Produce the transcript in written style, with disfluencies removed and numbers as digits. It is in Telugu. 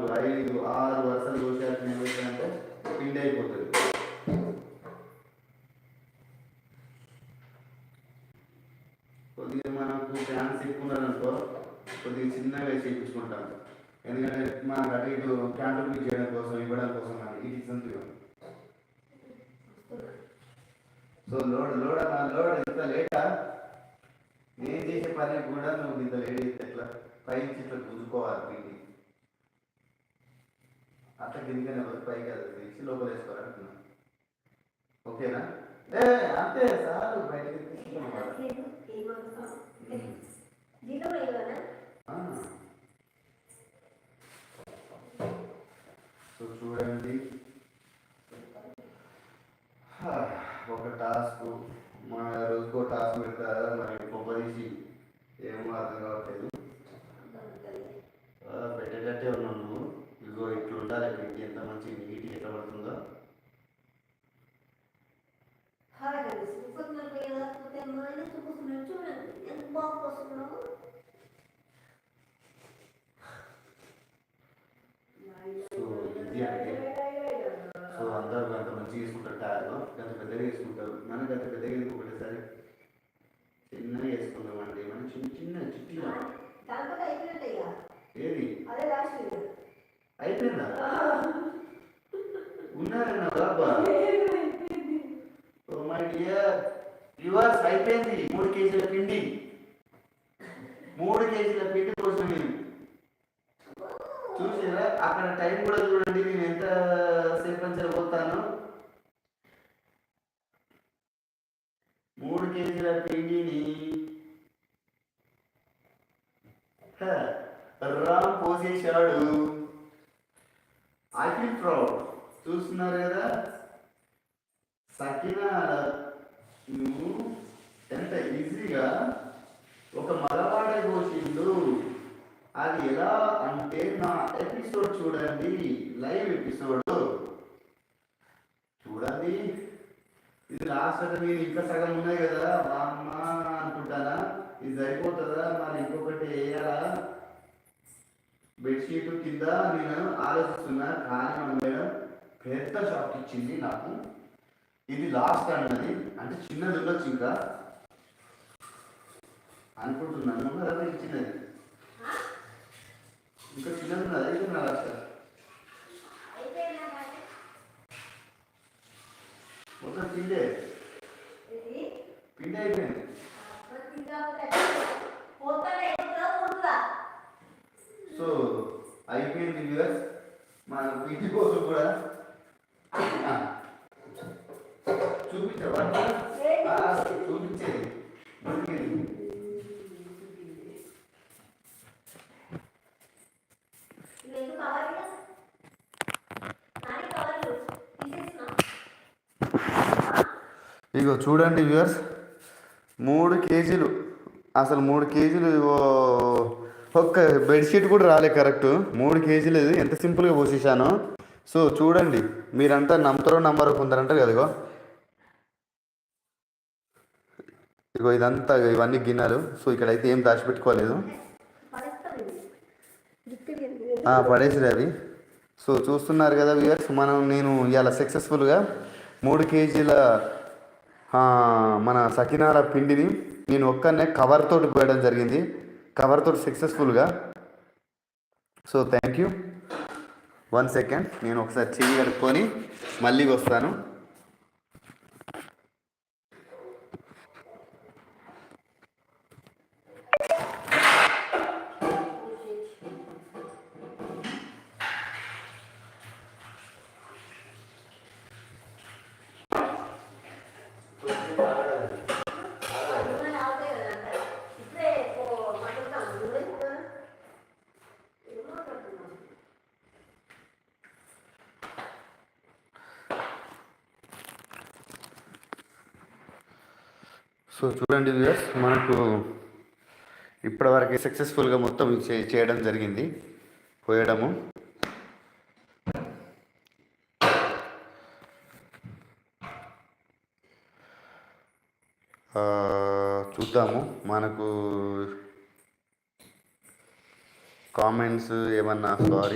4 5 6 వరుసలు పోసేయాల్సిన ఏమవుతుందంటే పిండి అయిపోతుంది. కొద్దిగా మనకు ఫ్యాన్స్ ఎక్కువ ఉన్నారనుకో కొద్దిగా చిన్నగా చేయించుకుంటాం. ఎందుకంటే మనకు అటు ఇటు క్యాంటర్ చేయడం కోసం ఇవ్వడం కోసం అని ఇది సంతుగా. సో లోడ్ ఎంత లేటా నేను చేసే పని కూడా నువ్వు ఇంత లేట్ అయితే ఎట్లా పైకి ఇట్లా గుంజుకోవాలి పిండి అట్లా కిందికనే పైకి అది తీసి లోపల వేసుకోవాలంటున్నా. ఓకేనా? అంతే సార్ బయటకి సో చూడండి ఒక టాస్క్ మన రోజుకో టాస్క్ పెడతారా మరి కొబ్బరిసి ఏమో అర్థం కావట్లేదు. పెట్టేటట్టే ఉన్నావు నువ్వు. ఇదిగో ఇట్లా ఉండాలి పెట్టి ఎంత మంచి నీట్గా ఎట్లా పడుతుందో. సో అందరూ అంత మంచిగా వేసుకుంటారు టైర్లో, గంత పెద్దగా వేసుకుంటారు. మనకు గంత పెద్దగా ఒకటేసారి చిన్నగా వేసుకుంటామండి. మనం చిన్న చిన్న చిట్టిగా ఏది అయిపోయిందా ఉన్నారన్నా బాబా. ఓ మై డియర్ వ్యూవర్స్ అయిపోయింది 3 కేజీల పిండి. 3 కేజీల పిండి కోసం నేను చూసారా? అక్కడ టైం కూడా చూడండి నేను ఎంత సేపు నుంచి పోతాను. 3 కేజీల పిండిని రామ్ పోసేశాడు. I feel proud. చూస్తున్నారు కదా సకినా ఎంత ఈజీగా ఒక మగవాడే పోసిండు. అది ఎలా అంటే నా ఎపిసోడ్ చూడండి, లైవ్ ఎపిసోడ్ చూడండి. ఇది లాస్ట్ అంటే నేను ఇంకా సగం ఉన్నాయి కదా అమ్మ అనుకుంటానా. ఇది సరిపోతుందా మరి ఇంకొకటి వేయాలా బెడ్షీట్ కింద నేను ఆలోచిస్తున్నా. కానీ మన మేడం పెద్ద షాక్ ఇచ్చింది నాకు. ఇది లాస్ట్ అన్నది అంటే చిన్నది ఉండొచ్చు ఇంకా అనుకుంటున్నాను. అదే చిన్నది ఇంకా చిన్నది ఉన్నది. అయితే నా లాస్ట్ మొత్తం పిండి అయిపోయింది. సో అయిపోయింది వ్యూవర్స్. మన పిండి కోసం కూడా చూపించవా? చూపించేది ఇగో చూడండి వ్యూవర్స్ 3 కేజీలు. అసలు 3 కేజీలు ఒక్క బెడ్షీట్ కూడా రాలే కరెక్ట్. 3 కేజీలు ఇది ఎంత సింపుల్గా పోసేసాను. సో చూడండి మీరంతా నమ్ముతారో నమ్మరో కొందరంటారు కదా. ఇగో ఇదంతా ఇవన్నీ గిన్నెలు. సో ఇక్కడైతే ఏం దాచిపెట్టుకోలేదు, పడేసిరు అవి. సో చూస్తున్నారు కదా వ్యూవర్స్ నేను ఇవాళ సక్సెస్ఫుల్గా 3 కేజీల మన సకినాల పిండిని నేను ఒక్కనే కవర్ తోటి పోయడం జరిగింది. కవర్ తోటి సక్సెస్ఫుల్గా. So thank you. 1 సెకండ్ నేను ఒకసారి చెయ్యి కడుక్కొని మళ్ళీ వస్తాను. సో చూడండి వ్యూవర్స్ మనకు ఇప్పటివరకు సక్సెస్ఫుల్గా మొత్తం చేయడం జరిగింది, పోయడము. చూద్దాము మనకు కామెంట్స్ ఏమన్నా. సారీ